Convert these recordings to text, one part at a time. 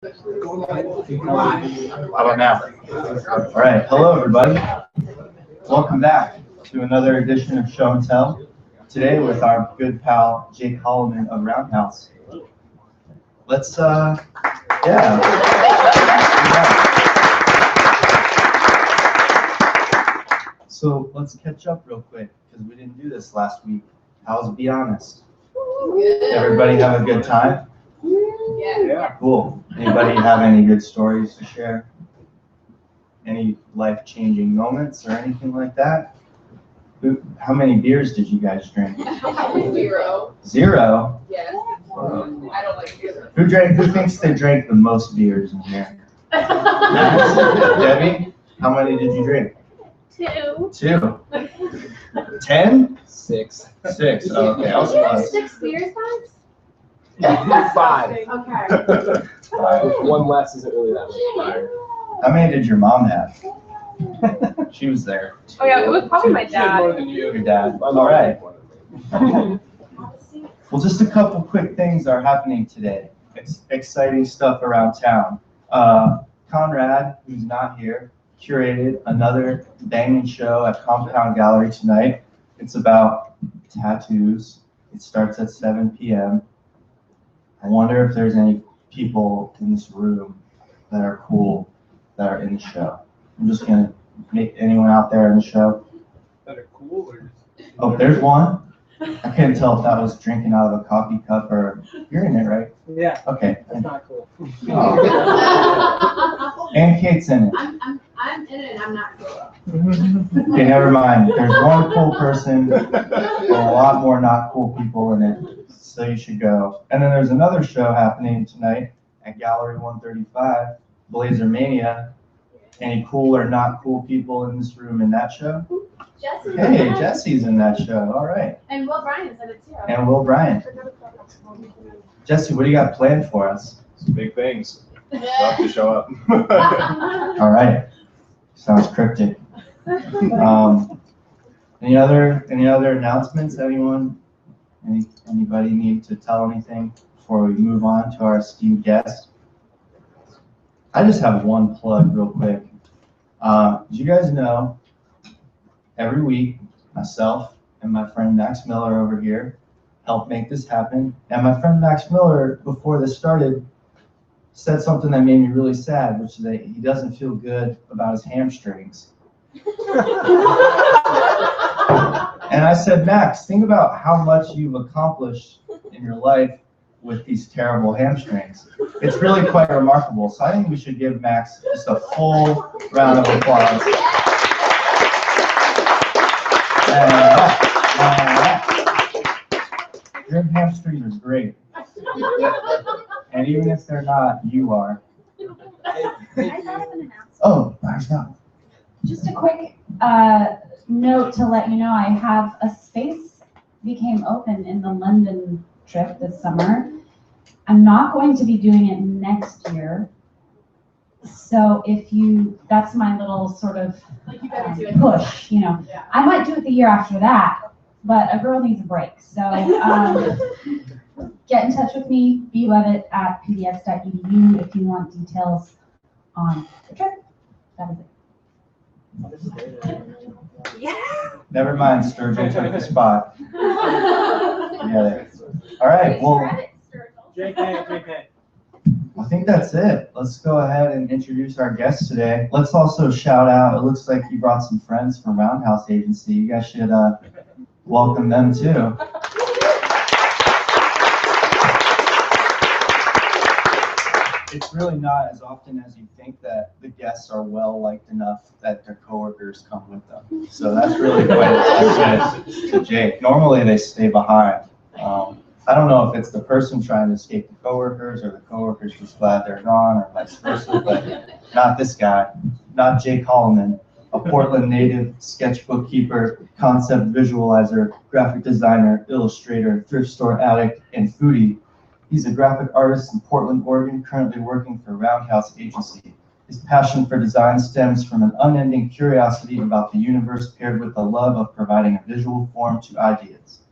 How about now? All right. Hello, everybody. Welcome back to another edition of Show and Tell. Today with our good pal, Jake Hollomon of Roundhouse. Let's, yeah. So let's catch up real quick because we didn't do this last week. How's Be Honest? Everybody have a good time? Yeah. Cool. Anybody have any good stories to share? Any life-changing moments or anything like that? How many beers did you guys drink? 0. 0? Yes. I don't like beer. Who thinks they drank the most beers in here? Debbie? How many did you drink? 2. 2. 10? 6. 6. Oh, okay. I was Did you have close. 6 beers, guys? 5. Okay. 5. One less isn't really that much. How many did your mom have? She was there. Oh yeah, it was probably my dad. More than you. Your dad. I'm All right. right. Well, just a couple quick things are happening today. It's exciting stuff around town. Conrad, who's not here, curated another banging show at Compound Gallery tonight. It's about tattoos. It starts at 7 p.m. I wonder if there's any people in this room that are cool that are in the show. I'm just gonna make anyone out there in the show. That are cool or just... Oh, there's one. I couldn't tell if that was drinking out of a coffee cup or you're in it, right? Yeah, Okay. that's not cool. Oh. And Kate's in it. I'm in it and I'm not cool. Okay, never mind. There's one cool person and a lot more not cool people in it, so you should go. And then there's another show happening tonight at Gallery 135, Blazer Mania. Any cool or not cool people in this room in that show? Jesse's Hey, in it. Jesse's in that show. All right. And Will Bryan's in it too. And Will Bryan. Jesse, what do you got planned for us? Some big things. Love to show up. All right. Sounds cryptic. Any other announcements? Anybody need to tell anything before we move on to our esteemed guest? I just have one plug real quick. Did you guys know every week myself and my friend Max Miller over here help make this happen? And my friend Max Miller, before this started, said something that made me really sad, which is that he doesn't feel good about his hamstrings. And I said, Max, think about how much you've accomplished in your life with these terrible hamstrings. It's really quite remarkable. So I think we should give Max just a full round of applause. Your hamstrings are great. And even if they're not, you are. I have an announcement. Oh, there's not. Just a quick note to let you know I have a space became open in the London trip this summer. I'm not going to be doing it next year. So that's my little sort of Like you better do it. push, Yeah. I might do it the year after that, but a girl needs a break. So get in touch with me, blevitt@pdx.edu if you want details on the trip. That is it. Yeah. Never mind, Sturgeon took the spot. Yeah. All right, well, JK. I think that's it. Let's go ahead and introduce our guests today. Let's also shout out, it looks like you brought some friends from Roundhouse Agency. You guys should welcome them too. It's really not as often as you think that the guests are well-liked enough that their coworkers come with them. So that's really quite a testament to Jake. Normally they stay behind. I don't know if it's the person trying to escape the coworkers or the coworkers just glad they're gone or vice versa, but not this guy, not Jake Hollomon, a Portland native, sketchbook keeper, concept visualizer, graphic designer, illustrator, thrift store addict, and foodie. He's a graphic artist in Portland, Oregon, currently working for Roundhouse Agency. His passion for design stems from an unending curiosity about the universe paired with a love of providing a visual form to ideas.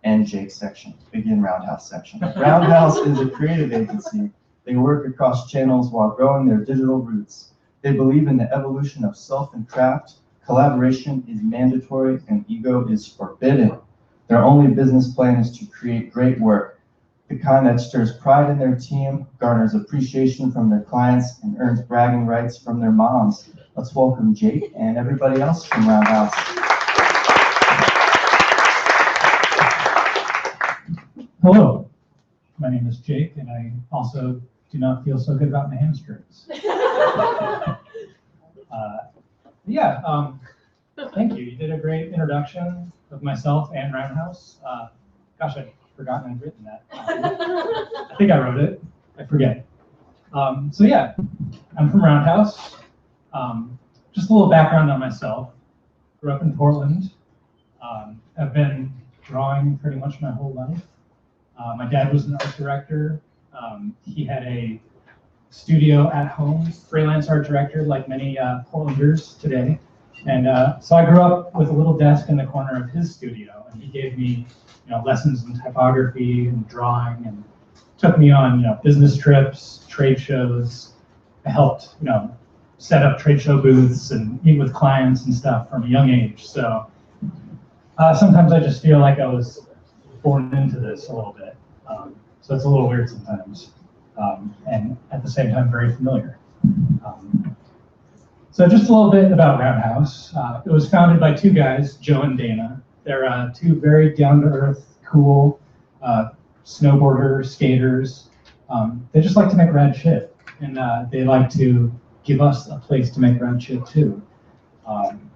End Jake's section. Begin Roundhouse section. Roundhouse is a creative agency They work across channels while growing their digital roots. They believe in the evolution of self and craft. Collaboration is mandatory and ego is forbidden. Their only business plan is to create great work. The kind that stirs pride in their team, garners appreciation from their clients, and earns bragging rights from their moms. Let's welcome Jake and everybody else from Roundhouse. Hello, my name is Jake, and I also do not feel so good about my hamstrings. Thank you. You did a great introduction of myself and Roundhouse. Gosh, I'd forgotten I'd written that. I think I wrote it. I forget. I'm from Roundhouse. Just a little background on myself. Grew up in Portland. I've been drawing pretty much my whole life. My dad was an art director. He had a studio at home, freelance art director, like many Portlanders today. And so I grew up with a little desk in the corner of his studio, and he gave me, lessons in typography and drawing, and took me on, business trips, trade shows. I helped, set up trade show booths and meet with clients and stuff from a young age. So sometimes I just feel like I was born into this a little bit. So it's a little weird sometimes, and at the same time very familiar. So just a little bit about Roundhouse. It was founded by two guys, Joe and Dana. They're two very down-to-earth, cool snowboarders, skaters. They just like to make rad shit, and they like to give us a place to make rad shit too.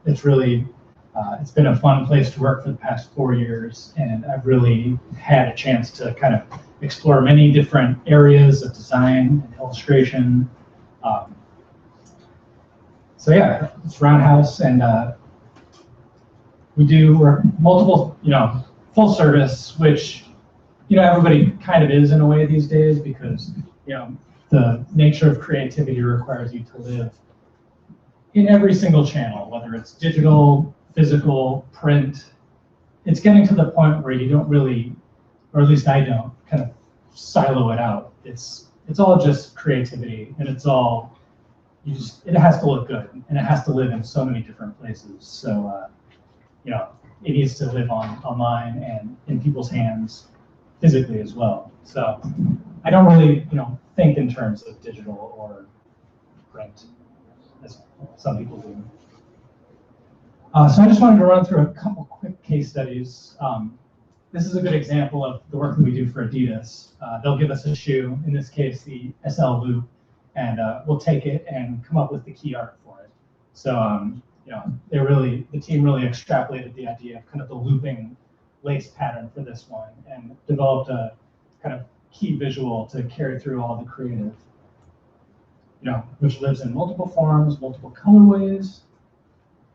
It's really, it's been a fun place to work for the past 4 years, and I've really had a chance to kind of explore many different areas of design and illustration. It's Roundhouse, and we're multiple, full service, which, everybody kind of is in a way these days because, the nature of creativity requires you to live in every single channel, whether it's digital, physical, print. It's getting to the point where you don't really, or at least I don't, kind of silo it out. It's all just creativity, and it's all, it has to look good, and it has to live in so many different places. So, it needs to live online and in people's hands physically as well. So I don't really, think in terms of digital or print, as some people do. So I just wanted to run through a couple quick case studies. This is a good example of the work that we do for Adidas. They'll give us a shoe, in this case, the SL Loop, and we'll take it and come up with the key art for it. So, the team really extrapolated the idea of kind of the looping lace pattern for this one and developed a kind of key visual to carry through all the creative, which lives in multiple forms, multiple colorways,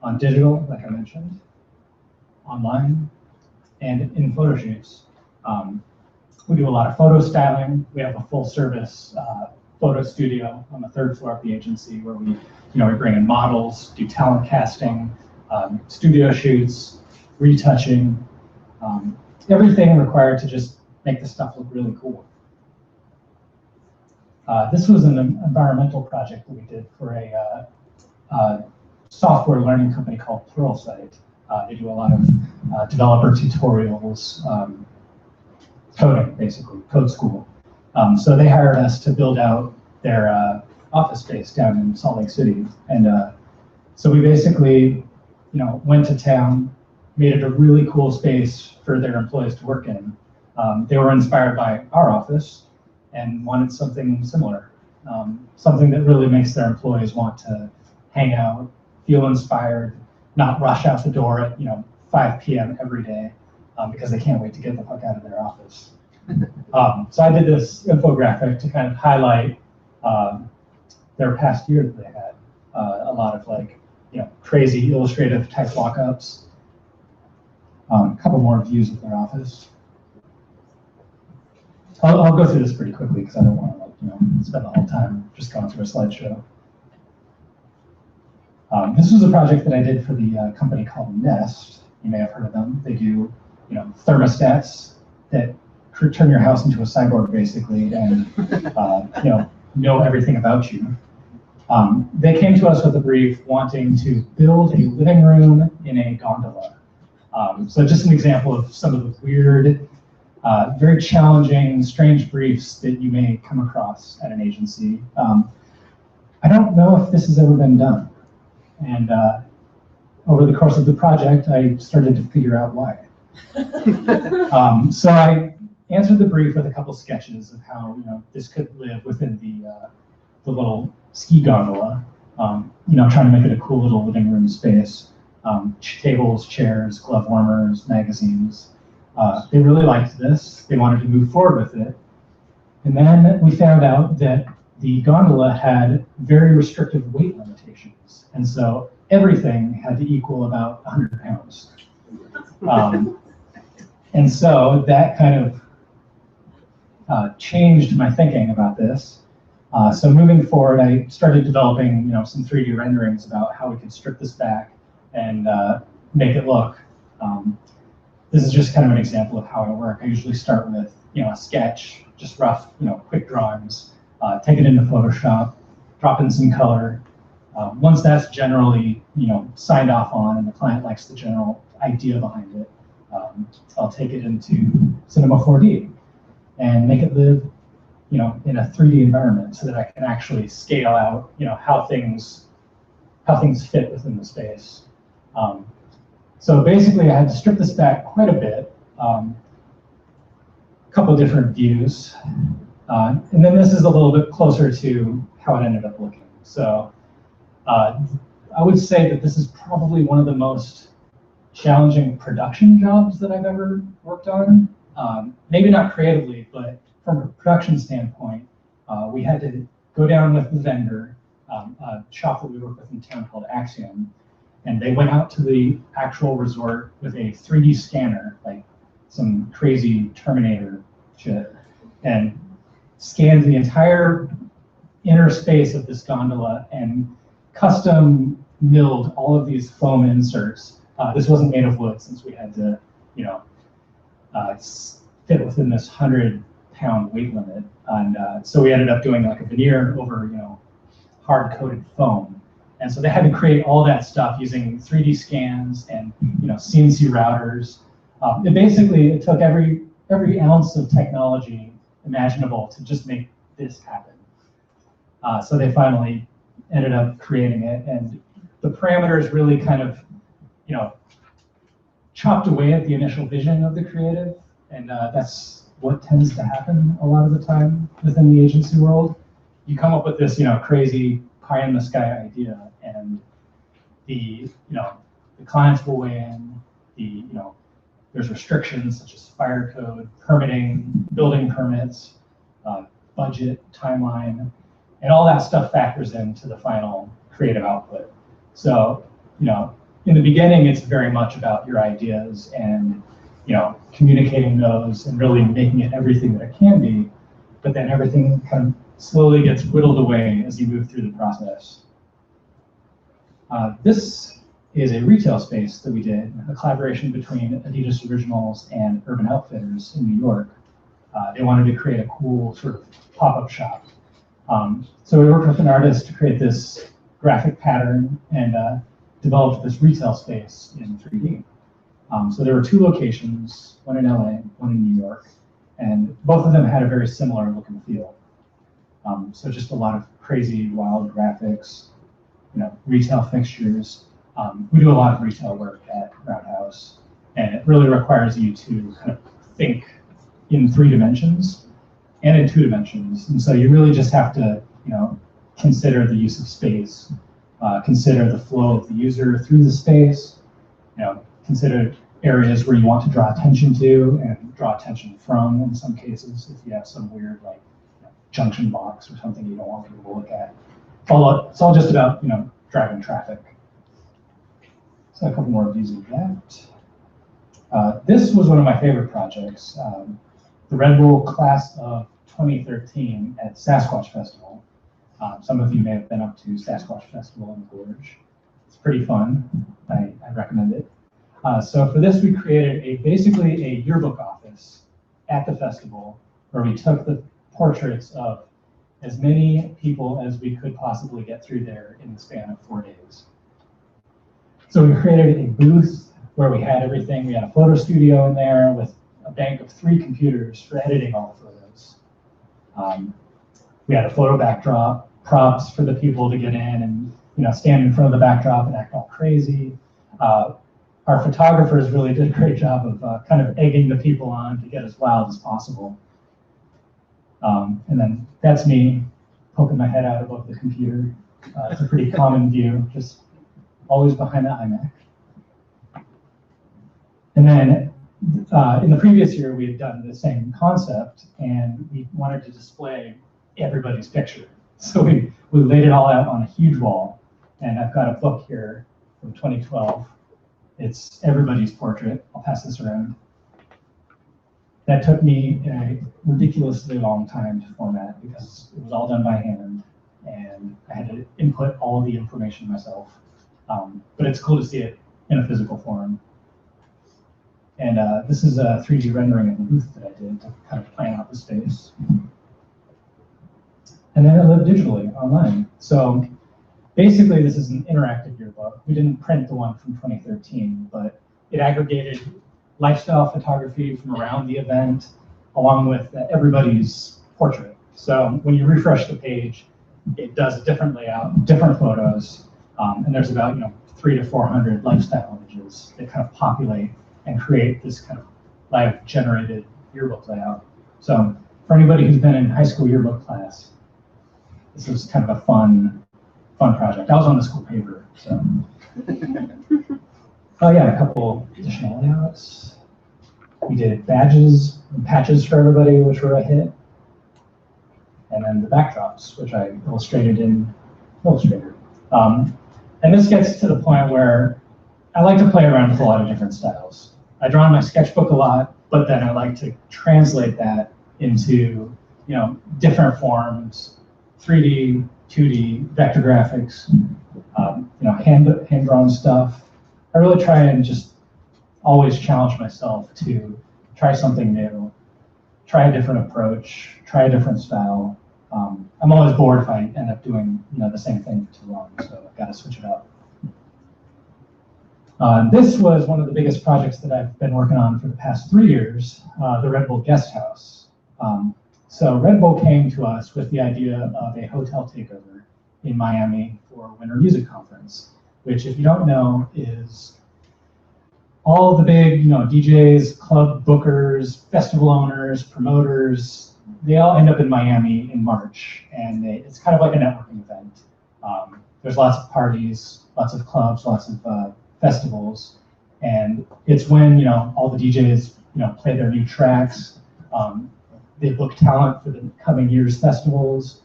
on digital, like I mentioned, online, and in photo shoots. We do a lot of photo styling. We have a full service photo studio on the 3rd floor of the agency where we bring in models, do talent casting, studio shoots, retouching, everything required to just make the stuff look really cool. This was an environmental project that we did for a software learning company called Pluralsight. They do a lot of developer tutorials, coding, basically, code school. So they hired us to build out their office space down in Salt Lake City. And so we basically, went to town, made it a really cool space for their employees to work in. They were inspired by our office and wanted something similar, something that really makes their employees want to hang out, feel inspired, not rush out the door at 5 p.m. every day because they can't wait to get the fuck out of their office. So I did this infographic to kind of highlight their past year that they had. A lot of crazy illustrative type walk-ups. A couple more views of their office. I'll go through this pretty quickly because I don't want to spend the whole time just going through a slideshow. This was a project that I did for the company called Nest. You may have heard of them. They do thermostats that turn your house into a cyborg basically and know everything about you. They came to us with a brief wanting to build a living room in a gondola. So just an example of some of the weird, very challenging, strange briefs that you may come across at an agency. I don't know if this has ever been done. And over the course of the project, I started to figure out why. So I answered the brief with a couple sketches of how this could live within the little ski gondola. Trying to make it a cool little living room space. Tables, chairs, glove warmers, magazines. They really liked this. They wanted to move forward with it. And then we found out that the gondola had very restrictive weight limitations. And so everything had to equal about 100 pounds. And so that kind of changed my thinking about this. So moving forward, I started developing some 3D renderings about how we could strip this back and make it look. This is just kind of an example of how I work. I usually start with a sketch, just rough, quick drawings, take it into Photoshop, drop in some color. Once that's generally signed off on and the client likes the general idea behind it, I'll take it into Cinema 4D and make it live in a 3D environment so that I can actually scale out how things fit within the space. So basically, I had to strip this back quite a bit, a couple of different views, and then this is a little bit closer to how it ended up looking. So I would say that this is probably one of the most challenging production jobs that I've ever worked on. Maybe not creatively, but from a production standpoint, we had to go down with the vendor, a shop that we work with in town called Axiom, and they went out to the actual resort with a 3D scanner, like some crazy Terminator shit, and scanned the entire inner space of this gondola and custom milled all of these foam inserts. This wasn't made of wood since we had to, fit within this 100-pound weight limit. And so we ended up doing like a veneer over, hard-coated foam. And so they had to create all that stuff using 3D scans and CNC routers. It took every ounce of technology imaginable to just make this happen. So they finally ended up creating it, and the parameters really kind of chopped away at the initial vision of the creative, and that's what tends to happen a lot of the time within the agency world. You come up with this crazy pie in the sky idea, and the clients will weigh in. There's restrictions such as fire code, permitting, building permits, budget, timeline, and all that stuff factors into the final creative output. So in the beginning, it's very much about your ideas and communicating those and really making it everything that it can be. But then everything kind of slowly gets whittled away as you move through the process. This is a retail space that we did, a collaboration between Adidas Originals and Urban Outfitters in New York. They wanted to create a cool sort of pop-up shop. So we worked with an artist to create this graphic pattern and developed this retail space in 3D. So there were two locations, one in LA, one in New York, and both of them had a very similar look and feel. So just a lot of crazy, wild graphics, retail fixtures. We do a lot of retail work at Roundhouse, and it really requires you to kind of think in 3 dimensions and in 2 dimensions. And so you really just have to, consider the use of space, consider the flow of the user through the space, consider areas where you want to draw attention to and draw attention from in some cases, if you have some weird junction box or something you don't want people to look at. It's all just about driving traffic. So a couple more views of that. This was one of my favorite projects, the Red Bull class of 2013 at Sasquatch Festival. Some of you may have been up to Sasquatch Festival in the Gorge. It's pretty fun. I recommend it. So for this, we created basically a yearbook office at the festival where we took the portraits of as many people as we could possibly get through there in the span of 4 days. So we created a booth where we had everything. We had a photo studio in there with a bank of 3 computers for editing all the photos. We had a photo backdrop, props for the people to get in and stand in front of the backdrop and act all crazy. Our photographers really did a great job of kind of egging the people on to get as wild as possible. And then that's me poking my head out above the computer. It's a pretty common view, just always behind the iMac. And then in the previous year, we had done the same concept, and we wanted to display everybody's picture. So we laid it all out on a huge wall, and I've got a book here from 2012. It's everybody's portrait. I'll pass this around. That took me a ridiculously long time to format because it was all done by hand, and I had to input all of the information myself. But it's cool to see it in a physical form. And this is a 3D rendering of the booth that I did to kind of plan out the space. And then it lived digitally online. So basically, this is an interactive yearbook. We didn't print the one from 2013, but it aggregated lifestyle photography from around the event, along with everybody's portrait. So when you refresh the page, it does a different layout, different photos, and there's about 300 to 400 lifestyle images that kind of populate and create this kind of live-generated yearbook layout. So for anybody who's been in high school yearbook class, this was kind of a fun project. I was on the school paper, so. Oh yeah, a couple additional layouts. We did badges and patches for everybody, which were a hit. And then the backdrops, which I illustrated in Illustrator. And this gets to the point where I like to play around with a lot of different styles. I draw in my sketchbook a lot, but then I like to translate that into different forms, 3D, 2D, vector graphics, hand-drawn stuff. I really try and just always challenge myself to try something new, try a different approach, try a different style. I'm always bored if I end up doing the same thing for too long, so I've got to switch it up. This was one of the biggest projects that I've been working on for the past 3 years, the Red Bull Guesthouse. So Red Bull came to us with the idea of a hotel takeover in Miami for Winter Music Conference, which, if you don't know, is all of the big DJs, club bookers, festival owners, promoters. They all end up in Miami in March, and it's kind of like a networking event. There's lots of parties, lots of clubs, lots of festivals, and it's when all the DJs play their new tracks. They book talent for the coming year's festivals.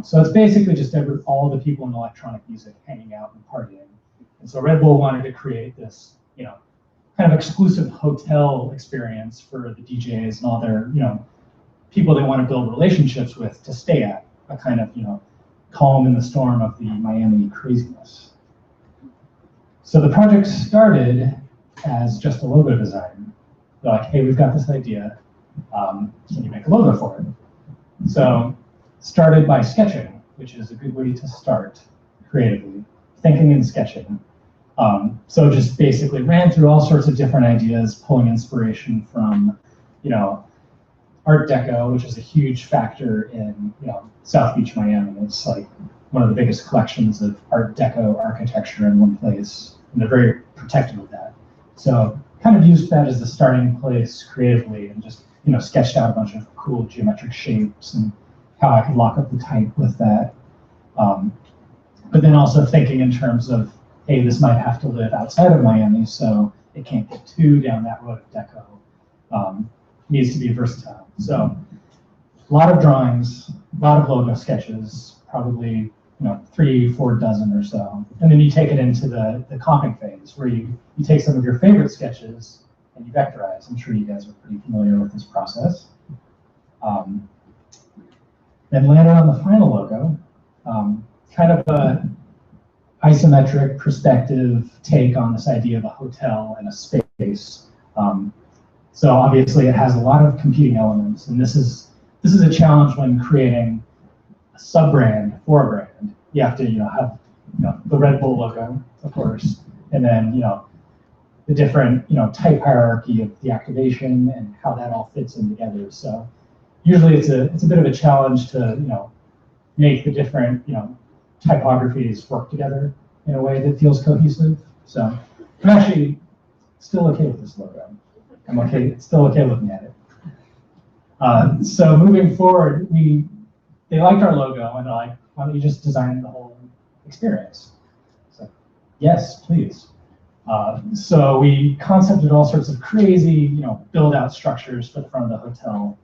So it's basically just all the people in electronic music hanging out and partying. And so Red Bull wanted to create this, kind of exclusive hotel experience for the DJs and all their, people they want to build relationships with to stay at, a kind of, calm in the storm of the Miami craziness. So the project started as just a logo design. They're like, hey, we've got this idea. Can you make a logo for it? So started by sketching, which is a good way to start creatively, thinking and sketching. So just basically ran through all sorts of different ideas, pulling inspiration from, Art Deco, which is a huge factor in, South Beach, Miami. It's like one of the biggest collections of Art Deco architecture in one place, and they're very protective of that. So kind of used that as the starting place creatively, and just sketched out a bunch of cool geometric shapes and how I could lock up the type with that. But then also thinking in terms of, hey, this might have to live outside of Miami, so it can't get too down that road of deco. Needs to be versatile. So a lot of drawings, a lot of logo sketches, probably 3-4 dozen or so. And then you take it into the comping phase, where you take some of your favorite sketches and you vectorize. I'm sure you guys are pretty familiar with this process. Then landed on the final logo, kind of a isometric perspective take on this idea of a hotel and a space. So obviously it has a lot of competing elements, and this is a challenge when creating a sub-brand for a brand. You have to have the Red Bull logo, of course, and then the different type hierarchy of the activation and how that all fits in together. So usually it's a bit of a challenge to make the different typographies work together in a way that feels cohesive. So I'm actually still okay with this logo. I'm okay, still okay looking at it. So moving forward, they liked our logo and they're like, why don't you just design the whole experience? So yes, please. So we concepted all sorts of crazy, build out structures for the front of the hotel.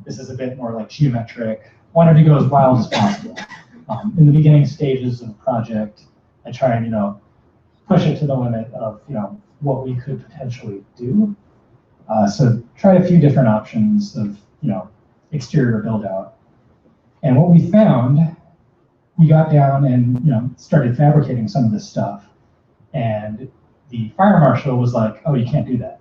This is a bit more like geometric. Wanted to go as wild as possible. In the beginning stages of the project, I try and push it to the limit of what we could potentially do. So tried a few different options of exterior build out. And what we found, we got down and started fabricating some of this stuff. And the fire marshal was like, "Oh, you can't do that."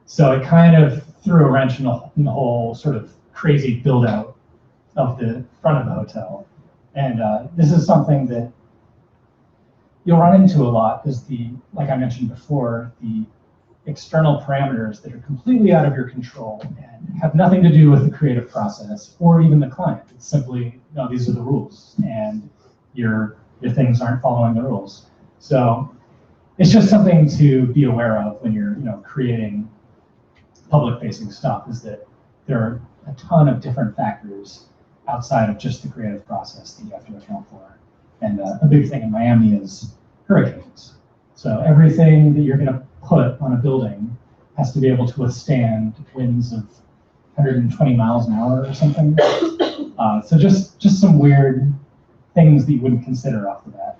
So it kind of threw a wrench in the whole sort of crazy build out of the front of the hotel. And this is something that you'll run into a lot, is like I mentioned before, the external parameters that are completely out of your control and have nothing to do with the creative process or even the client. It's simply, these are the rules, and your things aren't following the rules. So it's just something to be aware of when you're creating public-facing stuff, is that there are a ton of different factors outside of just the creative process that you have to account for. And a big thing in Miami is hurricanes. So everything that you're going to put on a building has to be able to withstand winds of 120 miles an hour or something. So just some weird things that you wouldn't consider off the bat.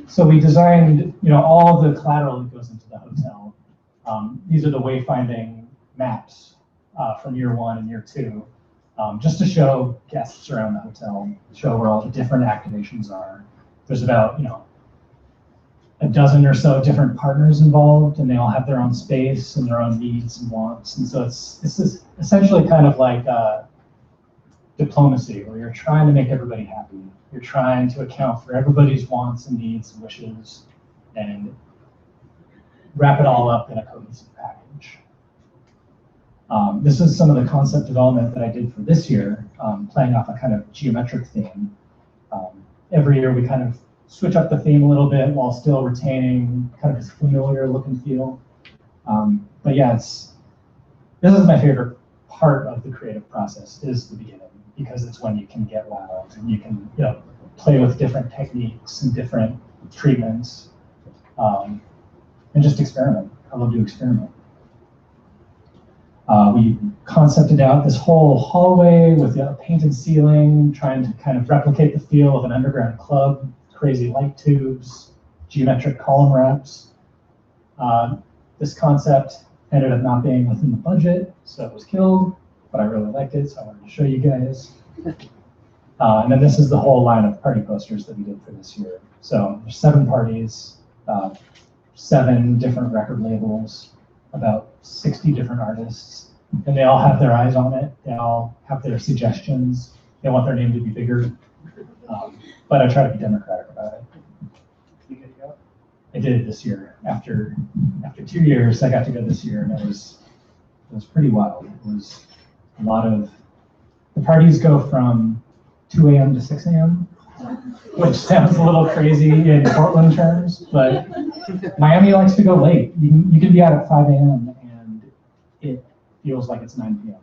So we designed, all the collateral that goes into the hotel. These are the Wayfinding Maps from year 1 and year 2, just to show guests around the hotel, show where all the different activations are. There's about, a dozen or so different partners involved, and they all have their own space and their own needs and wants. And so it's essentially kind of like diplomacy, where you're trying to make everybody happy. You're trying to account for everybody's wants and needs and wishes and wrap it all up in a cohesive package. This is some of the concept development that I did for this year, playing off a kind of geometric theme. Every year we kind of switch up the theme a little bit while still retaining kind of this familiar look and feel. But yeah, this is my favorite part of the creative process, is the beginning, because it's when you can get wild and you can play with different techniques and different treatments, and just experiment. I love to experiment. We concepted out this whole hallway with a painted ceiling, trying to kind of replicate the feel of an underground club, crazy light tubes, geometric column wraps. This concept ended up not being within the budget, so it was killed, but I really liked it, so I wanted to show you guys. And then this is the whole line of party posters that we did for this year. So there's 7 parties, 7 different record labels, about 60 different artists, and they all have their eyes on it. They all have their suggestions. They want their name to be bigger, but I try to be democratic about it. You get to go? I did this year. After 2 years, I got to go this year, and it was pretty wild. It was a lot of, the parties go from 2 a.m. to 6 a.m., which sounds a little crazy in Portland terms, but Miami likes to go late. You can be out at 5 a.m. and it feels like it's 9 p.m.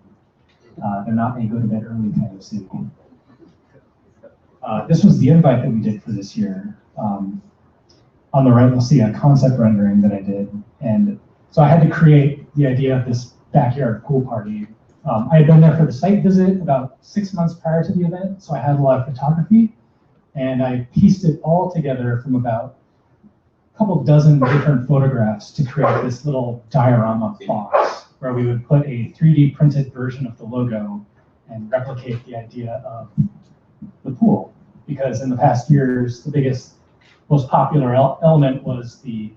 They're not a go to bed early kind of city. This was the invite that we did for this year. On the right, you'll see a concept rendering that I did. And so I had to create the idea of this backyard pool party. I had been there for the site visit about 6 months prior to the event, so I had a lot of photography. And I pieced it all together from about a couple dozen different photographs to create this little diorama box where we would put a 3D printed version of the logo and replicate the idea of the pool. Because in the past years, the biggest most popular element was the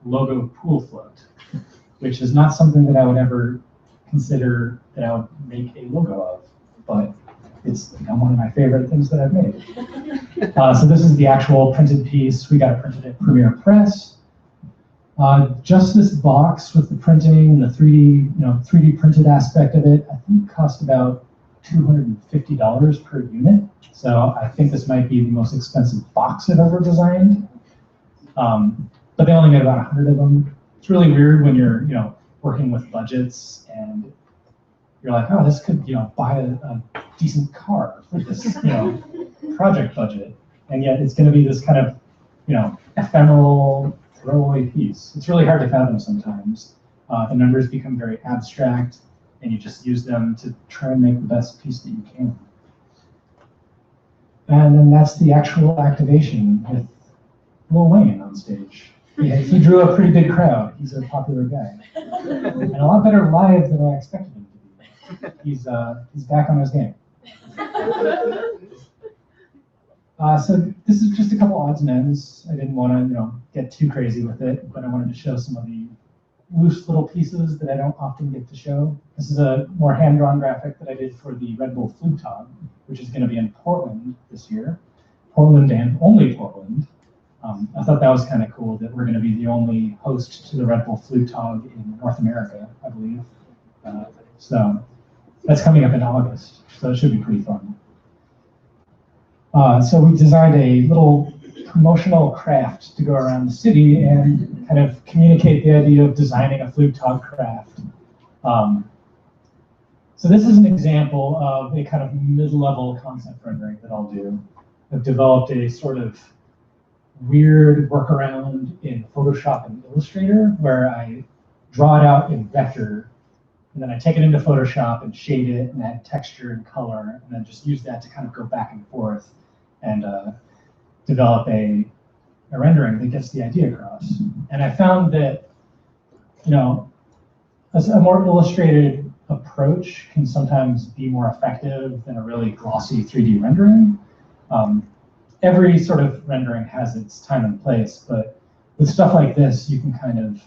logo pool float, which is not something that I would ever consider that I would make a logo of, but it's one of my favorite things that I've made. So this is the actual printed piece. We got it printed at Premiere Press. Just this box with the printing, the 3D printed aspect of it, I think cost about $250 per unit. So I think this might be the most expensive box I've ever designed. But they only made about 100 of them. It's really weird when you're, working with budgets and you're like, oh, this could, buy a decent car for this, project budget. And yet it's going to be this kind of, ephemeral throwaway piece. It's really hard to fathom sometimes. The numbers become very abstract and you just use them to try and make the best piece that you can. And then that's the actual activation with Lil Wayne on stage. He drew a pretty big crowd. He's a popular guy. And a lot better live than I expected him to be. He's back on his game. So this is just a couple odds and ends. I didn't want to, get too crazy with it, but I wanted to show some of the loose little pieces that I don't often get to show. This is a more hand-drawn graphic that I did for the Red Bull Guesthouse, which is going to be in Portland this year. Portland and only Portland. I thought that was kind of cool that we're going to be the only host to the Red Bull Guesthouse in North America, I believe. So that's coming up in August, so it should be pretty fun. So we designed a little promotional craft to go around the city and kind of communicate the idea of designing a flute tog craft. So this is an example of a kind of mid-level concept rendering that I'll do. I've developed a sort of weird workaround in Photoshop and Illustrator where I draw it out in vector, and then I take it into Photoshop and shade it and add texture and color, and then just use that to kind of go back and forth and develop a rendering that gets the idea across. And I found that, a more illustrated approach can sometimes be more effective than a really glossy 3D rendering. Every sort of rendering has its time and place, but with stuff like this, you can kind of,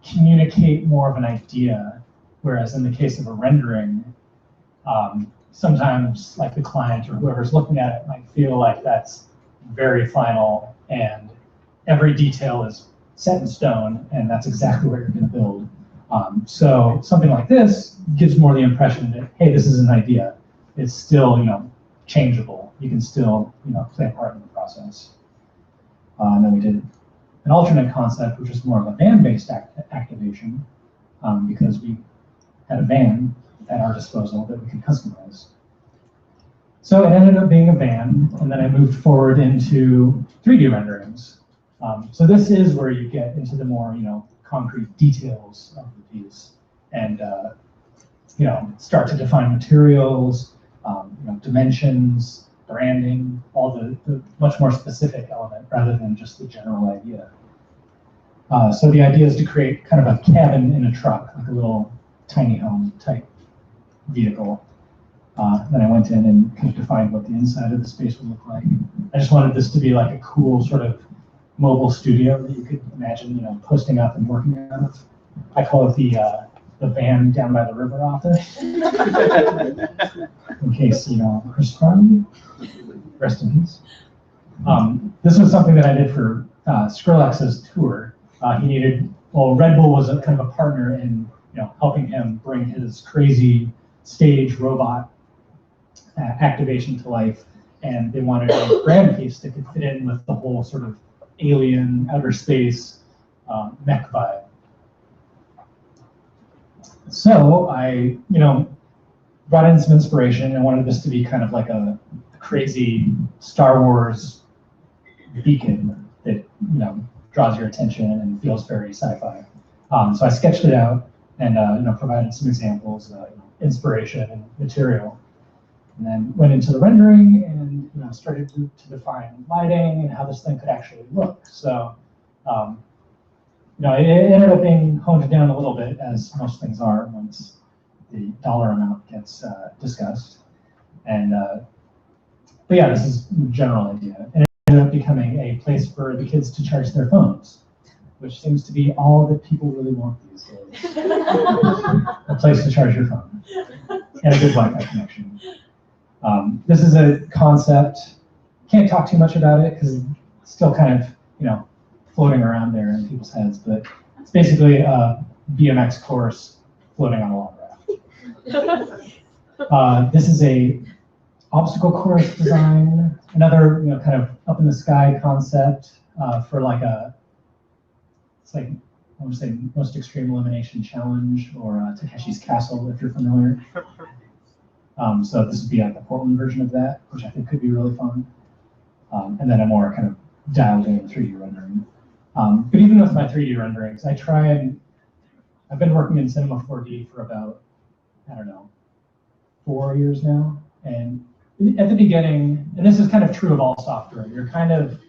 communicate more of an idea, whereas in the case of a rendering, sometimes like the client or whoever's looking at it might feel like that's very final and every detail is set in stone and that's exactly what you're going to build. So something like this gives more the impression that, hey, this is an idea. It's still, changeable. You can still, play a part in the process. And then we did an alternate concept, which is more of a van-based activation, because we had a van at our disposal that we could customize. So it ended up being a van, and then I moved forward into 3D renderings. So this is where you get into the more, concrete details of the piece, and start to define materials, dimensions, branding, all the much more specific element rather than just the general idea. So the idea is to create kind of a cabin in a truck, like a little tiny home type vehicle. Then I went in and kind of defined what the inside of the space would look like. I just wanted this to be like a cool sort of mobile studio that you could imagine, posting up and working out of. I call it the van down by the river office. In case, Chris Farley, rest in peace. This was something that I did for Skrillex's tour. He needed, Red Bull was a kind of a partner in, helping him bring his crazy stage robot activation to life, and they wanted a brand piece that could fit in with the whole sort of alien outer space mech vibe. So I, brought in some inspiration and wanted this to be kind of like a crazy Star Wars beacon that, draws your attention and feels very sci-fi. So I sketched it out and, provided some examples, inspiration and material. And then went into the rendering and, started to define lighting and how this thing could actually look. So, it ended up being honed down a little bit, as most things are once the dollar amount gets discussed. And but yeah, this is the general idea. And it ended it becoming a place for the kids to charge their phones, which seems to be all that people really want these days. A place to charge your phone and a good Wi-Fi connection. This is a concept. Can't talk too much about it because it's still kind of, floating around there in people's heads, but it's basically a BMX course floating on a log raft. This is a obstacle course design, another kind of up in the sky concept for like it's like, I would say, most extreme elimination challenge, or Takeshi's Castle, if you're familiar. So this would be like the Portland version of that, which I think could be really fun. And then a more kind of dialed in 3D rendering. But even with my 3D renderings, I've been working in Cinema 4D for about, 4 years now. And at the beginning, and this is kind of true of all software, you're kind of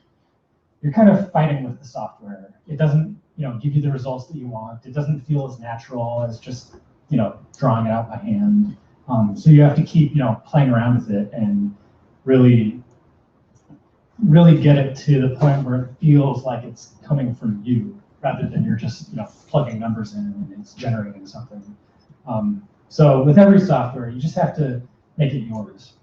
fighting with the software. It doesn't, give you the results that you want. It doesn't feel as natural as just, drawing it out by hand. So you have to keep, playing around with it and really get it to the point where it feels like it's coming from you, rather than you're just, plugging numbers in and it's generating something. So with every software, you just have to make it yours.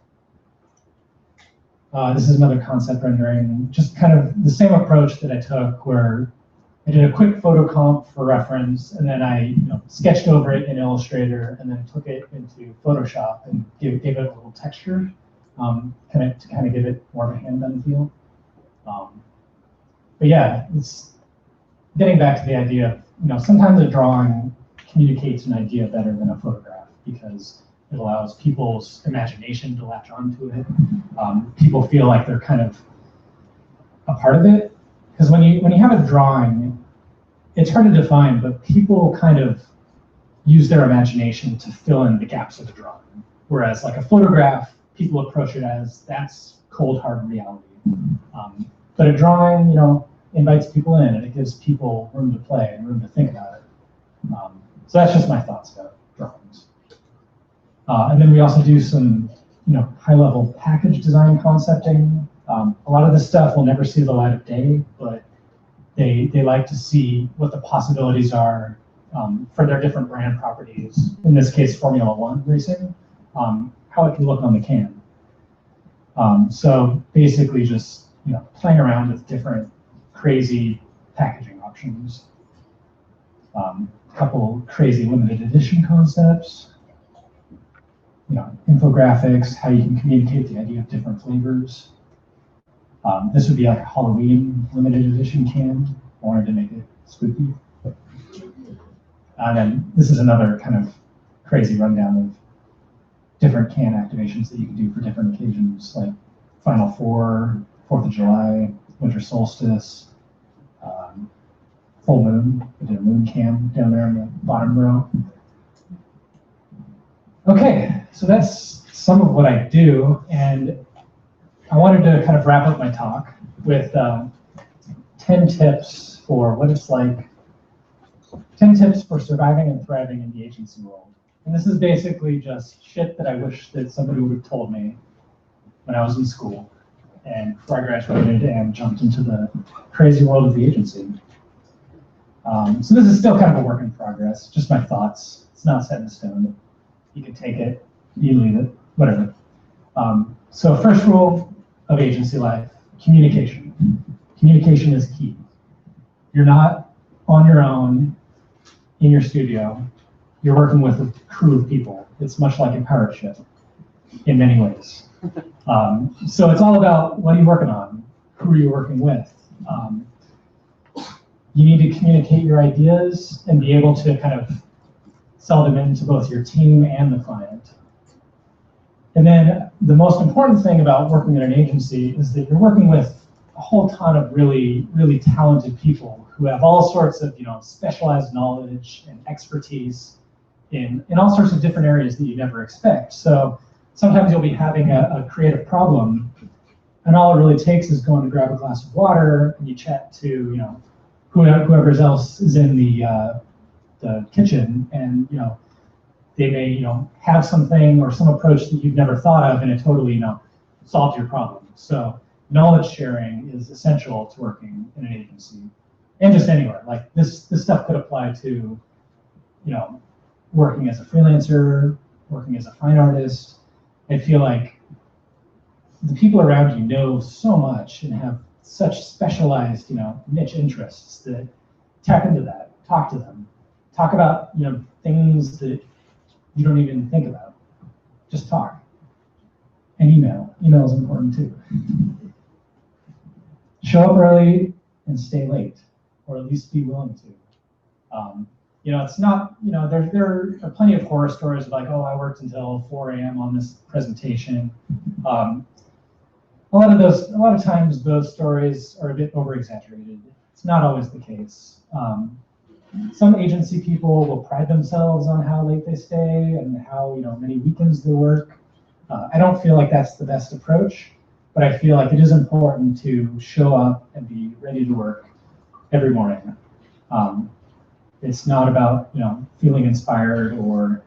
This is another concept rendering, just kind of the same approach that I took, where I did a quick photo comp for reference, and then I sketched over it in Illustrator, and then took it into Photoshop and gave it a little texture, to kind of give it more of a hand-done feel. But yeah, it's getting back to the idea of, sometimes a drawing communicates an idea better than a photograph, because it allows people's imagination to latch onto it. People feel like they're kind of a part of it. Because when you have a drawing, it's hard to define, but people kind of use their imagination to fill in the gaps of the drawing. Whereas like a photograph, people approach it as that's cold, hard reality. But a drawing, invites people in, and it gives people room to play and room to think about it. So that's just my thoughts about drawings. And then we also do some, high-level package design concepting. A lot of this stuff will never see the light of day, but they like to see what the possibilities are for their different brand properties. In this case, Formula One racing, how it can look on the can. So basically, just playing around with different crazy packaging options. A couple crazy limited edition concepts. Infographics, how you can communicate the idea of different flavors. This would be like a Halloween limited edition can. I wanted to make it spooky. And then this is another kind of crazy rundown of different can activations that you can do for different occasions, like Final Four, 4th of July, Winter Solstice, full moon. We did a moon can down there in the bottom row. Okay, so that's some of what I do, and I wanted to kind of wrap up my talk with 10 tips for what it's like, 10 tips for surviving and thriving in the agency world. And this is basically just shit that I wish that somebody would have told me when I was in school and before I graduated and jumped into the crazy world of the agency. So this is still kind of a work in progress, just my thoughts. It's not set in stone. You can take it, you leave it, whatever. So first rule of agency life, communication. Communication is key. You're not on your own in your studio. You're working with a crew of people. It's much like a pirate ship in many ways. So it's all about what are you working on? Who are you working with? You need to communicate your ideas and be able to kind of sell them into both your team and the client. And then the most important thing about working in an agency is that you're working with a whole ton of really, really talented people who have all sorts of, specialized knowledge and expertise in all sorts of different areas that you never expect. So sometimes you'll be having a creative problem, and all it really takes is going to grab a glass of water and you chat to, whoever else is in the kitchen, and they may have something or some approach that you've never thought of, and it totally solves your problem. So knowledge sharing is essential to working in an agency and just anywhere. Like this stuff could apply to, working as a freelancer, working as a fine artist. I feel like the people around you know so much and have such specialized, niche interests that tap into that, talk to them, talk about, things that you don't even think about. Just talk. And email. Email is important too. Show up early and stay late, or at least be willing to. It's not, there are plenty of horror stories like, oh, I worked until 4 a.m. on this presentation. A lot of times those stories are a bit over-exaggerated. It's not always the case. Some agency people will pride themselves on how late they stay and how many weekends they work. I don't feel like that's the best approach, but I feel like it is important to show up and be ready to work every morning. It's not about feeling inspired or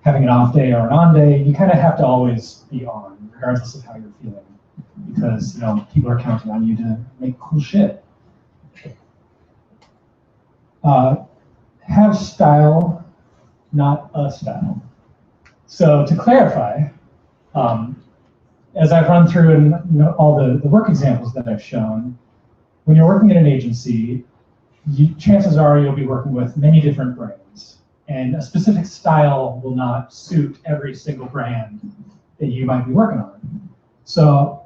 having an off day or an on day. You kind of have to always be on, regardless of how you're feeling, because people are counting on you to make cool shit. Have style, not a style. So to clarify, as I've run through and all the work examples that I've shown, when you're working at an agency, chances are you'll be working with many different brands, and a specific style will not suit every single brand that you might be working on. So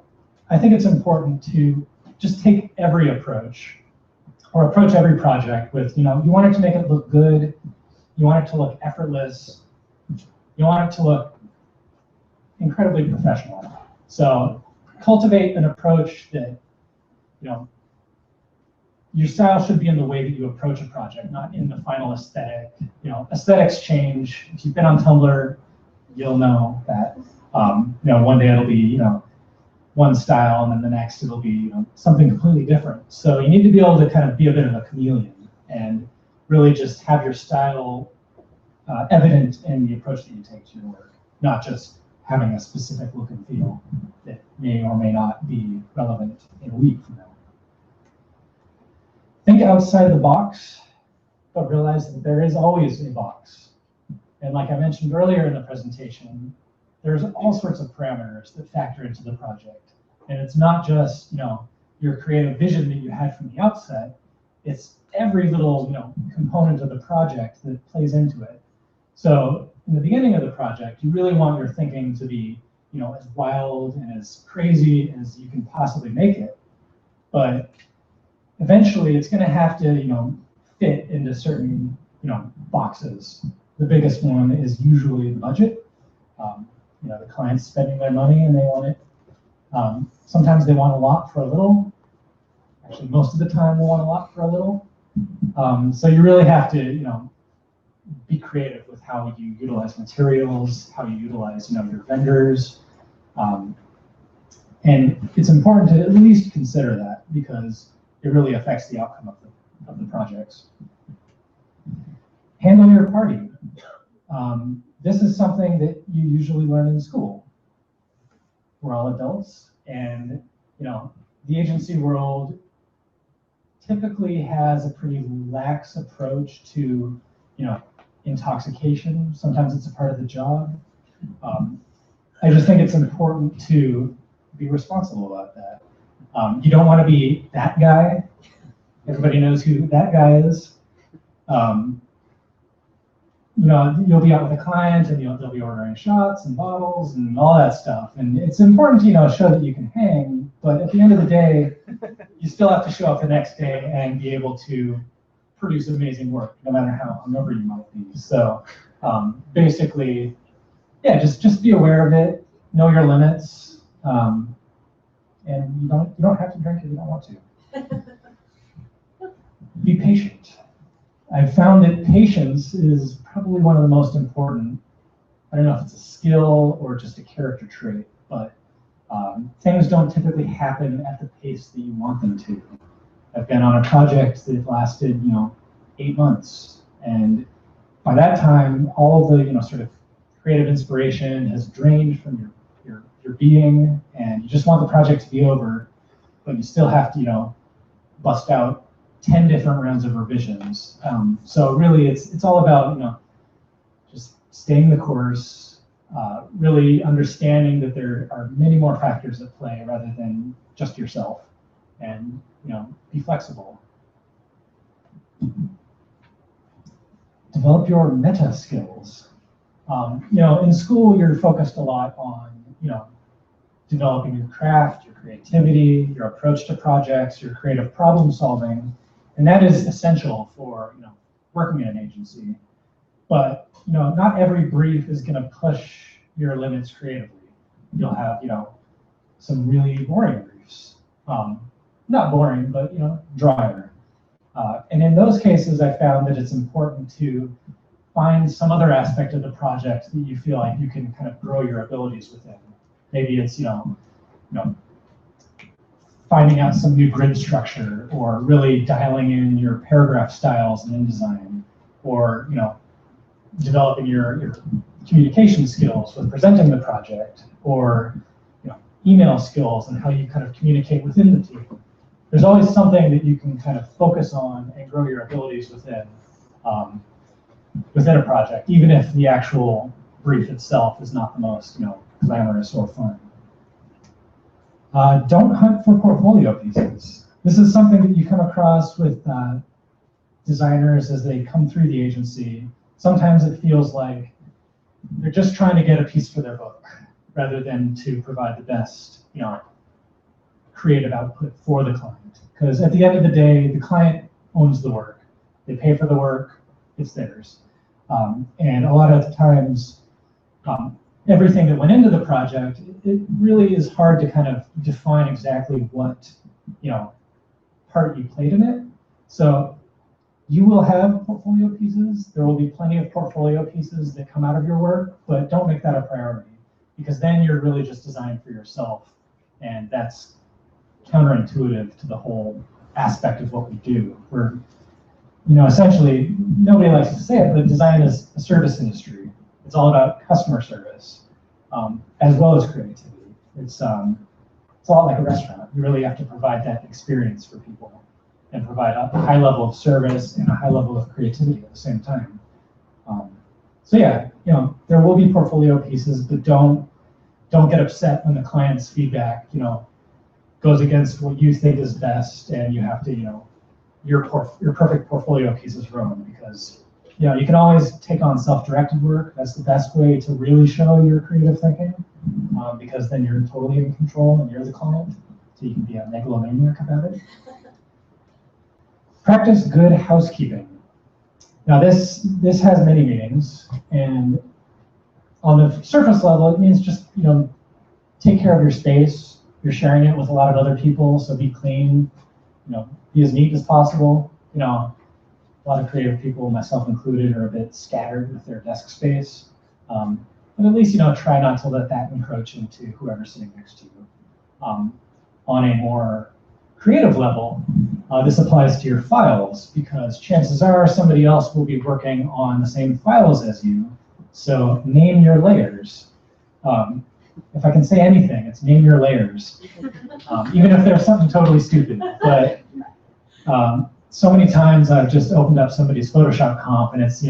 I think it's important to just take every approach, or approach every project with, you want it to make it look good, you want it to look effortless, you want it to look incredibly professional. So cultivate an approach that, your style should be in the way that you approach a project, not in the final aesthetic. Aesthetics change. If you've been on Tumblr, you'll know that, one day it'll be, one style, and then the next it'll be something completely different. So you need to be able to kind of be a bit of a chameleon and really just have your style evident in the approach that you take to your work, not just having a specific look and feel that may or may not be relevant in a week from now. Think outside the box, but realize that there is always a box. And like I mentioned earlier in the presentation, there's all sorts of parameters that factor into the project. And it's not just, your creative vision that you had from the outset, it's every little, component of the project that plays into it. So in the beginning of the project, you really want your thinking to be, as wild and as crazy as you can possibly make it. But eventually it's going to have to, fit into certain, boxes. The biggest one is usually the budget. The client's spending their money and they want it. Sometimes they want a lot for a little. Actually, most of the time they want a lot for a little. So you really have to, be creative with how you utilize materials, how you utilize, your vendors. And it's important to at least consider that because it really affects the outcome of the projects. Handle your party. This is something that you usually learn in school. We're all adults, and the agency world typically has a pretty lax approach to intoxication. Sometimes it's a part of the job. I just think it's important to be responsible about that. You don't want to be that guy. Everybody knows who that guy is. You'll be out with a client and they'll be ordering shots and bottles and all that stuff. And it's important to, show that you can hang, but at the end of the day, you still have to show up the next day and be able to produce amazing work, no matter how hungover you might be. So basically, yeah, just be aware of it, know your limits, and you don't have to drink if you don't want to. Be patient. I've found that patience is probably one of the most important, I don't know if it's a skill or just a character trait, but things don't typically happen at the pace that you want them to. I've been on a project that lasted, 8 months, and by that time, all of the, sort of creative inspiration has drained from your your being, and you just want the project to be over, but you still have to, bust out 10 different rounds of revisions. So really, it's all about, just staying the course, really understanding that there are many more factors at play rather than just yourself, and be flexible. Develop your meta skills. In school, you're focused a lot on, developing your craft, your creativity, your approach to projects, your creative problem solving, and that is essential for, working in an agency. But, not every brief is going to push your limits creatively. You'll have, some really boring briefs. Not boring, but, drier. And in those cases, I found that it's important to find some other aspect of the project that you feel like you can kind of grow your abilities within. Maybe it's, finding out some new grid structure, or really dialing in your paragraph styles in InDesign, or, developing your communication skills with presenting the project, or, email skills and how you kind of communicate within the team. There's always something that you can kind of focus on and grow your abilities within, within a project, even if the actual brief itself is not the most, glamorous or fun. Don't hunt for portfolio pieces. This is something that you come across with designers as they come through the agency. Sometimes it feels like they're just trying to get a piece for their book, rather than to provide the best, creative output for the client. Because at the end of the day, the client owns the work. They pay for the work, it's theirs. And a lot of times, everything that went into the project, it really is hard to kind of define exactly what, part you played in it. So you will have portfolio pieces. There will be plenty of portfolio pieces that come out of your work, but don't make that a priority, because then you're really just designing for yourself. And that's counterintuitive to the whole aspect of what we do. We're, essentially, nobody likes to say it, but design is a service industry. It's all about customer service, as well as creativity. It's a lot like a restaurant. You really have to provide that experience for people and provide a high level of service and a high level of creativity at the same time. So yeah, there will be portfolio pieces, but don't get upset when the client's feedback, goes against what you think is best, and you have to, your perfect portfolio piece is ruined, because you can always take on self-directed work. That's the best way to really show your creative thinking, because then you're totally in control and you're the client, so you can be a megalomaniac about it. Practice good housekeeping. Now this has many meanings, and on the surface level, it means just, take care of your space. You're sharing it with a lot of other people, so be clean, be as neat as possible. A lot of creative people, myself included, are a bit scattered with their desk space. But at least, try not to let that encroach into whoever's sitting next to you. On a more creative level, this applies to your files, because chances are somebody else will be working on the same files as you. So name your layers. If I can say anything, it's name your layers. Even if there's something totally stupid. But so many times I've just opened up somebody's Photoshop comp, and it's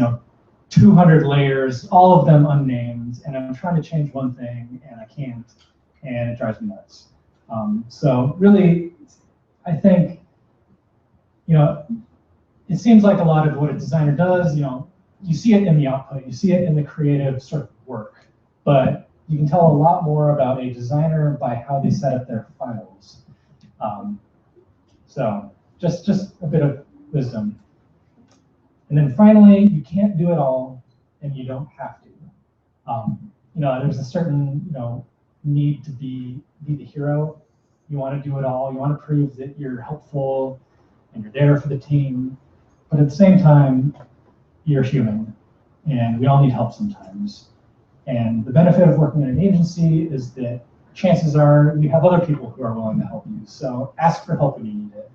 200 layers, all of them unnamed, and I'm trying to change one thing and I can't, and it drives me nuts. So really, I think it seems like a lot of what a designer does, you see it in the output, you see it in the creative sort of work, but you can tell a lot more about a designer by how they set up their files. So just a bit of wisdom. And then finally, you can't do it all, and you don't have to. There's a certain need to be the hero. You want to do it all. You want to prove that you're helpful and you're there for the team. But at the same time, you're human, and we all need help sometimes. And the benefit of working in an agency is that chances are you have other people who are willing to help you. So ask for help when you need it.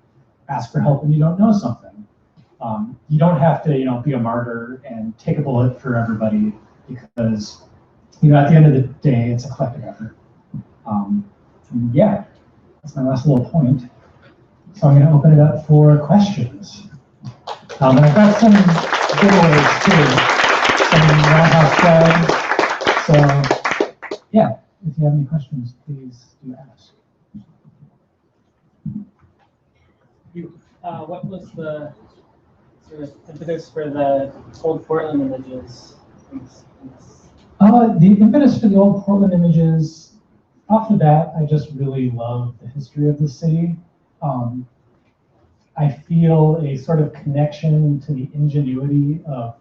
Ask for help when you don't know something. You don't have to, be a martyr and take a bullet for everybody, because, at the end of the day, it's a collective effort. And yeah, that's my last little point. So I'm going to open it up for questions. And I've got some giveaways too, some Roundhouse flags. So yeah, if you have any questions, please do ask. What was the sort of impetus for the old Portland images? The impetus for the old Portland images, off the bat, I just really love the history of the city. I feel a sort of connection to the ingenuity of,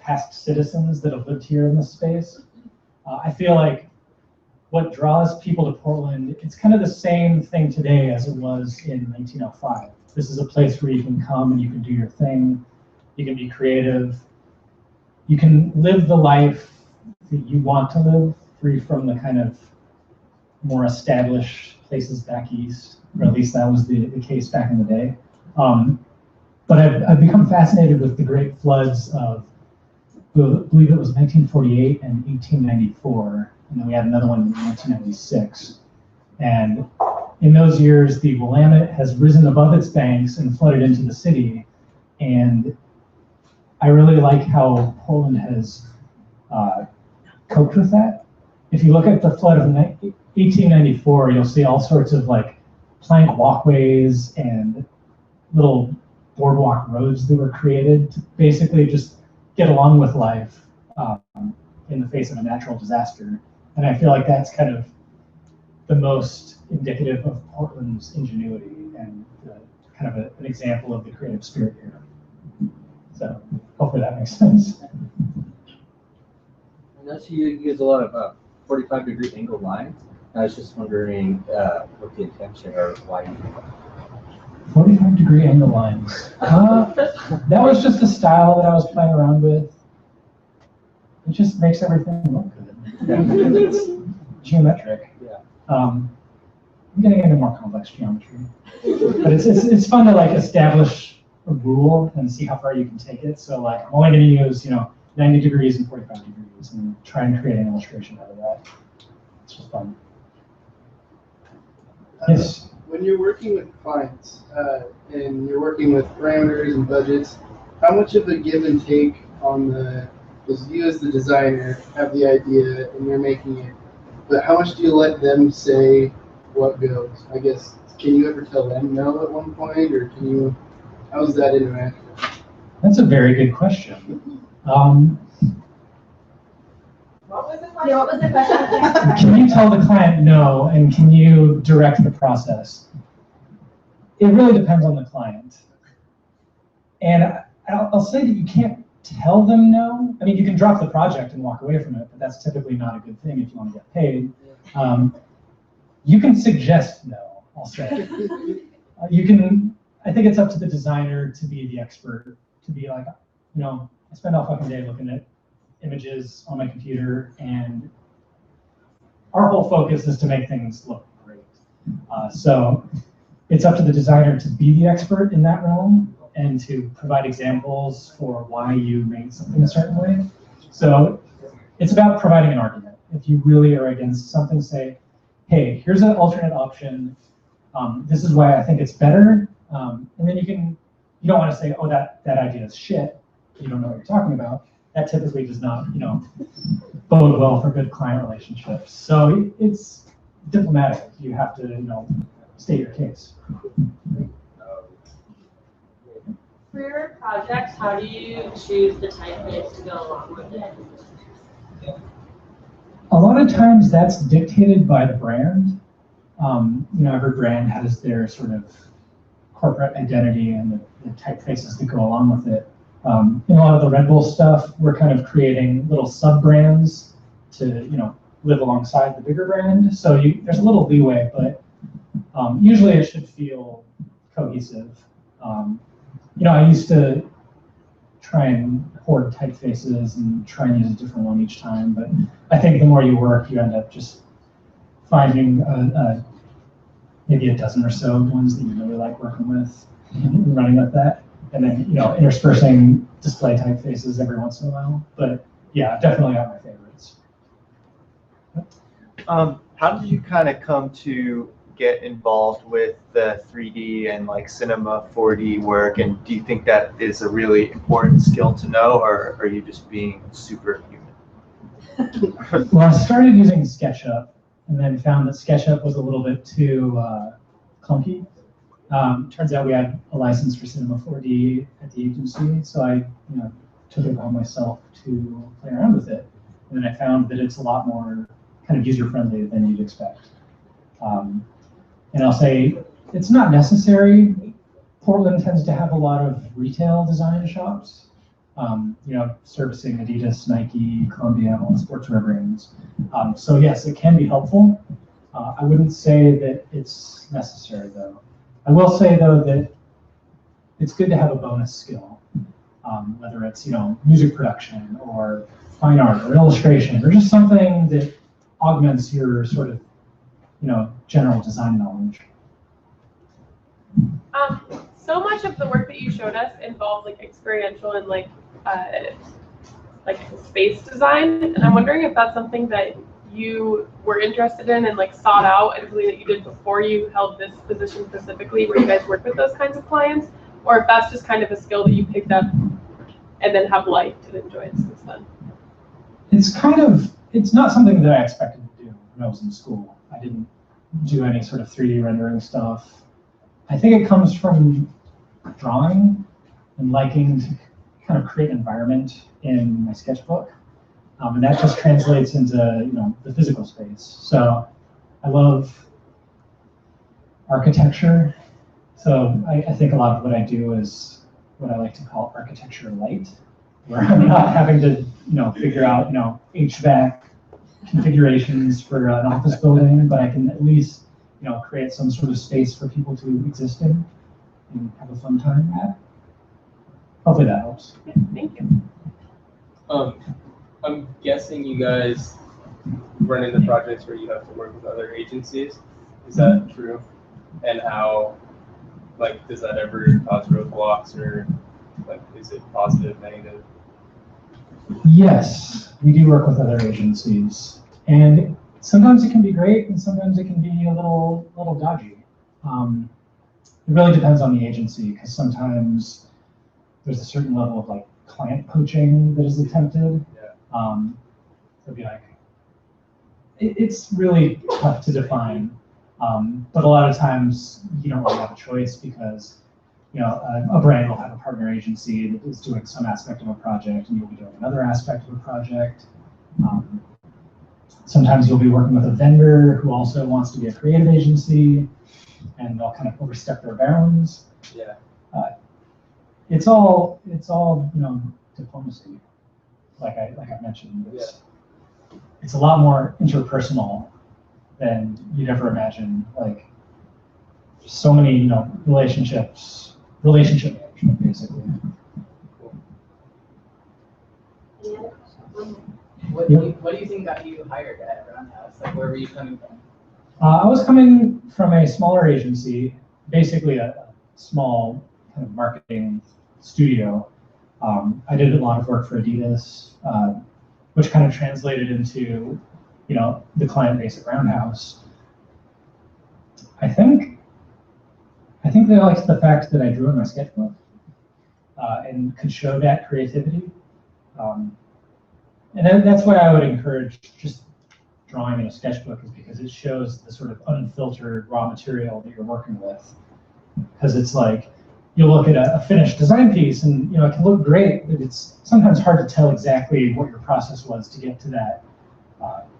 past citizens that have lived here in this space. I feel like what draws people to Portland, it's kind of the same thing today as it was in 1905. This is a place where you can come and you can do your thing. You can be creative. You can live the life that you want to live, free from the kind of more established places back east, or at least that was the case back in the day. But I've become fascinated with the great floods of, I believe it was 1948 and 1894, and then we had another one in 1996. And in those years, the Willamette has risen above its banks and flooded into the city. And I really like how Portland has coped with that. If you look at the flood of 1894, you'll see all sorts of like plank walkways and little boardwalk roads that were created to basically just get along with life in the face of a natural disaster. And I feel like that's kind of the most indicative of Portland's ingenuity and kind of an example of the creative spirit here. So hopefully that makes sense. I notice you use a lot of 45-degree angle lines. I was just wondering what the intention or why you do that. 45-degree angle lines. That was just a style that I was playing around with. It just makes everything look good. It's geometric. Yeah. I'm getting into more complex geometry, but it's fun to like establish a rule and see how far you can take it. So like I'm only going to use 90 degrees and 45 degrees and try and create an illustration out of that. It's just fun. Yes. When you're working with clients and you're working with parameters and budgets, how much of a give and take on because you as the designer have the idea and you're making it, but how much do you let them say what goes? I guess, can you ever tell them no at one point, or how's that interaction? That's a very good question. What was the question? Yeah, what was the question? Can you tell the client no, and can you direct the process? It really depends on the client. And I'll say that you can't tell them no. I mean, you can drop the project and walk away from it, but that's typically not a good thing if you want to get paid. You can suggest no, I'll say. I think it's up to the designer to be the expert, to be like, I spend all fucking day looking at images on my computer, and our whole focus is to make things look great. So it's up to the designer to be the expert in that realm and to provide examples for why you made something a certain way. So it's about providing an argument. If you really are against something, say, hey, here's an alternate option. This is why I think it's better. And then you don't want to say, oh, that idea is shit. You don't know what you're talking about. That typically does not, bode well for good client relationships. So it's diplomatic. You have to, state your case. For your projects, how do you choose the typeface to go along with it? A lot of times that's dictated by the brand. Every brand has their sort of corporate identity and the typefaces that go along with it. In a lot of the Red Bull stuff, we're kind of creating little sub-brands to, live alongside the bigger brand. So there's a little leeway, but usually it should feel cohesive. I used to try and hoard typefaces and try and use a different one each time, but I think the more you work, you end up just finding maybe a dozen or so ones that you really like working with and running with that. And then, interspersing display typefaces every once in a while. But yeah, definitely have my favorites. how did you kind of come to get involved with the 3D and like cinema 4D work? And do you think that is a really important skill to know, or are you just being superhuman? Well, I started using SketchUp and then found that SketchUp was a little bit too clunky. Turns out we had a license for Cinema 4D at the agency, so I took it upon myself to play around with it. And then I found that it's a lot more kind of user-friendly than you'd expect. And I'll say it's not necessary. Portland tends to have a lot of retail design shops, servicing Adidas, Nike, Columbia, all the sportswear brands. So yes, it can be helpful. I wouldn't say that it's necessary though. I will say though that it's good to have a bonus skill, whether it's music production or fine art or illustration or just something that augments your sort of general design knowledge. So much of the work that you showed us involved like experiential and like space design, and I'm wondering if that's something that you were interested in and like sought out and something that you did before you held this position specifically, where you guys work with those kinds of clients, or if that's just kind of a skill that you picked up and then have liked and enjoyed since then. It's not something that I expected to do when I was in school. I didn't do any sort of 3D rendering stuff. I think it comes from drawing and liking to kind of create an environment in my sketchbook. And that just translates into the physical space. So I love architecture. So I think a lot of what I do is what I like to call architecture light, where I'm not having to figure out HVAC configurations for an office building, but I can at least create some sort of space for people to exist in and have a fun time at. Hopefully that helps. Yeah, thank you. I'm guessing you guys run into projects where you have to work with other agencies. Is that true? And how, does that ever cause roadblocks, or is it positive, negative? Yes, we do work with other agencies, and sometimes it can be great, and sometimes it can be a little dodgy. It really depends on the agency, because sometimes there's a certain level of client poaching that is attempted. Yeah. It'd be it's really tough to define, but a lot of times you don't really have a choice, because a brand will have a partner agency that is doing some aspect of a project, and you'll be doing another aspect of a project. Sometimes you'll be working with a vendor who also wants to be a creative agency, and they'll kind of overstep their bounds. Yeah. It's all diplomacy. Like I mentioned, it's a lot more interpersonal than you'd ever imagine. So many relationship management, basically. Cool. Any other questions? What do you think got you hired at Roundhouse? Where were you coming from? I was coming from a smaller agency, basically a small kind of marketing studio. I did a lot of work for Adidas, which kind of translated into, the client base at Roundhouse. I think they liked the fact that I drew in my sketchbook and could show that creativity. And that's why I would encourage just drawing in a sketchbook, is because it shows the sort of unfiltered raw material that you're working with. Because it's you'll look at a finished design piece and it can look great, but it's sometimes hard to tell exactly what your process was to get to that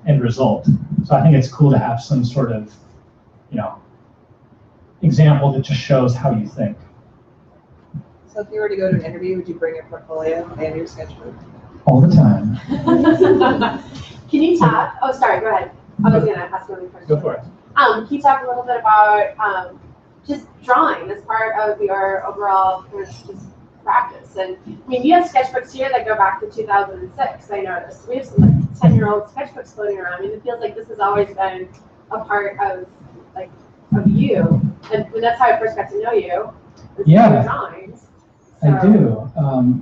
end result. So I think it's cool to have some sort of example that just shows how you think. So if you were to go to an interview, would you bring your portfolio and your sketchbook? All the time. Can you talk? Oh, sorry. Go ahead. I was gonna ask another question. Go for it. Can you talk a little bit about just drawing as part of your overall just practice? And I mean, you have sketchbooks here that go back to 2006. I noticed we have some 10-year-old sketchbooks floating around. I mean, it feels like this has always been a part of you, and that's how I first got to know you. Yeah. Your drawings. I do.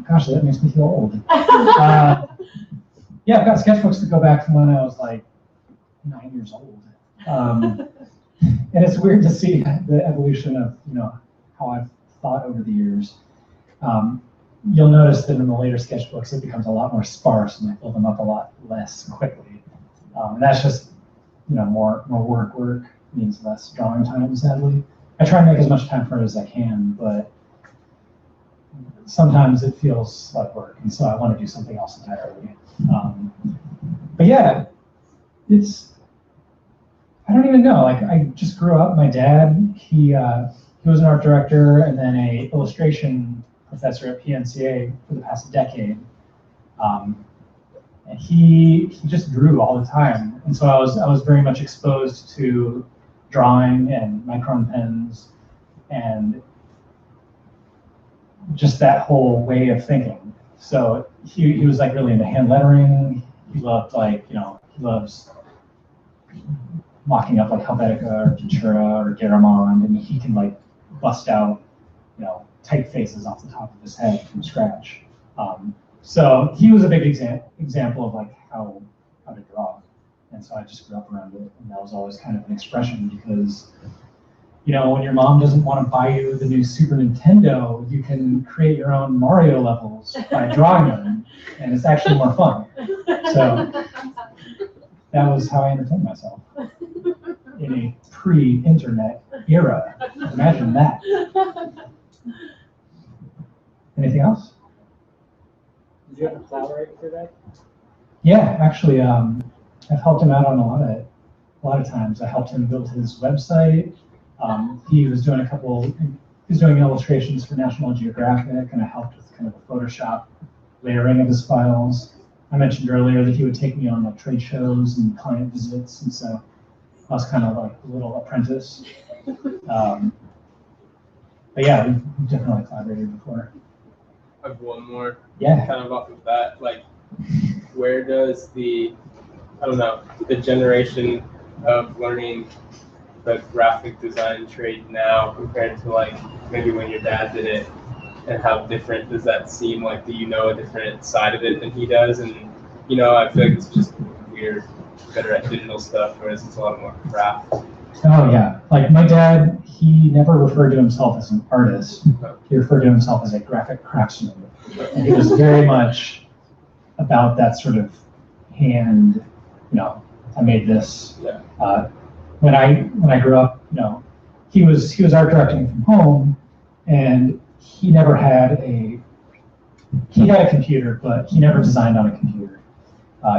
Gosh, that makes me feel old. Yeah, I've got sketchbooks that go back from when I was 9 years old. And it's weird to see the evolution of, how I've thought over the years. You'll notice that in the later sketchbooks, it becomes a lot more sparse and I fill them up a lot less quickly. And that's just, more work means less drawing time, sadly. I try and make as much time for it as I can, but sometimes it feels like work, and so I want to do something else entirely. But yeah, I don't even know. Like, I just grew up. My dad, he was an art director and then a illustration professor at PNCA for the past decade. And he just drew all the time, and so I was very much exposed to drawing and micron pens and just that whole way of thinking. So he was like really into hand lettering. He loved he loves mocking up like Helvetica or Ventura or Garamond, and he can like bust out, typefaces off the top of his head from scratch. So he was a big example of like how to draw. And so I just grew up around it, and that was always kind of an expression because, when your mom doesn't want to buy you the new Super Nintendo, you can create your own Mario levels by drawing them, and it's actually more fun. So that was how I entertained myself in a pre-internet era. Imagine that. Anything else? Did you have to collaborate with your dad? Yeah, actually, I've helped him out on a lot of times. I helped him build his website. He was doing illustrations for National Geographic, and I helped with kind of the Photoshop layering of his files. I mentioned earlier that he would take me on like trade shows and client visits, and so I was kind of like a little apprentice. But yeah, we've definitely collaborated before. I have one more. Yeah. Kind of off of that, like, where does the generation of learning the graphic design trade now compared to like maybe when your dad did it, and how different does that seem? Like, do you know a different side of it than he does? And I feel like it's just weird, better at digital stuff, whereas it's a lot more craft. Oh yeah, like my dad, he never referred to himself as an artist. He referred to himself as a graphic craftsman, and he was very much about that sort of hand. I made this. Yeah. When I grew up, he was art directing from home, and he never had he had a computer, but he never designed on a computer.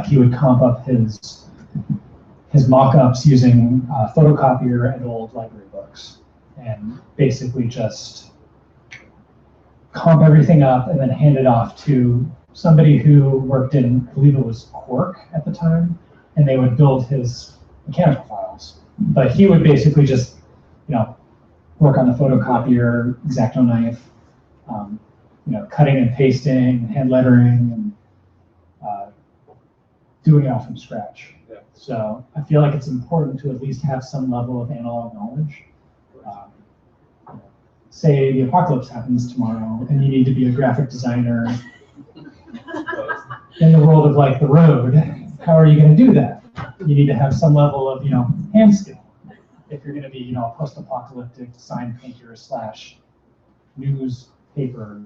He would comp up his mock-ups using photocopier and old library books, and basically just comp everything up and then hand it off to somebody who worked in, I believe it was Quark at the time, and they would build his mechanical files. But he would basically just, work on the photocopier, X-Acto knife, cutting and pasting, hand lettering, and doing it all from scratch. Yeah. So I feel like it's important to at least have some level of analog knowledge. Say the apocalypse happens tomorrow, and you need to be a graphic designer in the world of like the road. How are you going to do that? You need to have some level of hand skill. If you're going to be a post-apocalyptic sign painter / newspaper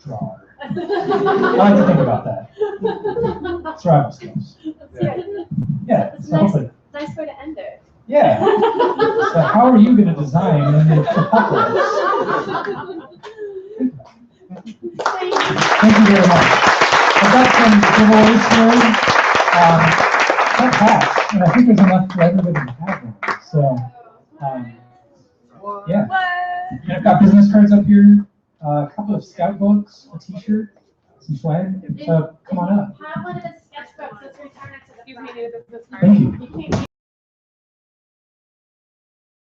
drawer. I like to think about that. Survival skills. Yeah. So hopefully. Nice way to end it. Yeah. So how are you going to design in the apocalypse? Thank you very much. I've got some giveaways here. Don't pass, and I think there's enough for everybody to have one. So, yeah. And I've got business cards up here, a couple of scout books, a T-shirt, some swag. So come on up. Have one of the sketchbooks. Let's return it to the. Excuse me, need a business card. Thank you. You can't